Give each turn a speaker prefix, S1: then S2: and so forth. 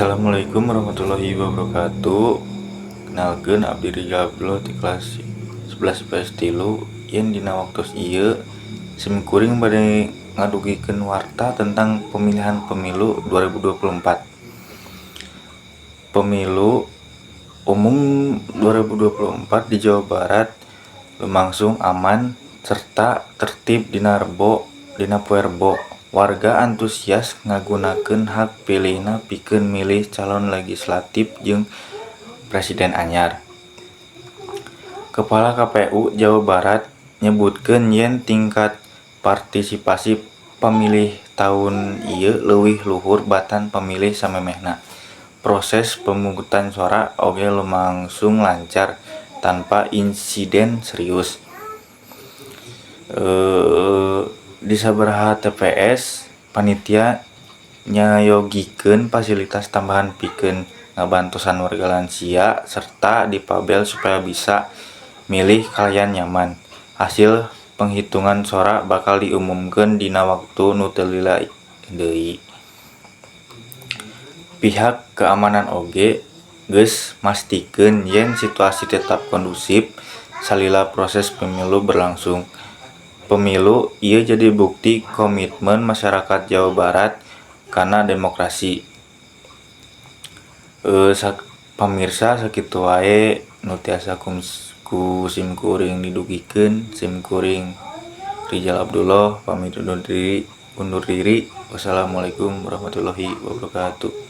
S1: Assalamualaikum warahmatullahi wabarakatuh. Kenalkeun abdi Rijal Abdullah di kelas 11 IPS 3 yen dina waktos ieu simkuring bade ngadugikeun warta tentang pemilihan pemilu 2024. Pemilu umum 2024 di Jawa Barat lumangsung aman serta tertib dina poe Rebo. Warga antusias ngagunakeun hak pilihna pikeun milih calon legislatif jeung presiden anyar. Kepala KPU Jawa Barat nyebutkeun yen tingkat partisipasi pemilih tahun ieu leuwih luhur batan pemilih samemehna. Proses pemungutan suara oge lumangsung lancar tanpa insiden serius. Di sabaraha TPS panitia nyayogikeun fasilitas tambahan pikeun ngabantosan warga lansia serta dipabel supaya bisa milih kalian nyaman. Hasil penghitungan suara bakal diumumkeun dina waktu nu teu lila deui. Pihak keamanan oge geus mastikeun yen situasi tetap kondusif salila proses pemilu berlangsung. Pemilu ieu jadi bukti komitmen masyarakat Jawa Barat kana demokrasi. Pamirsa sakitu wae nu tiasa ku simkuring didugikeun. Simkuring Rijal Abdullah pamit undur diri. Wassalamualaikum warahmatullahi wabarakatuh.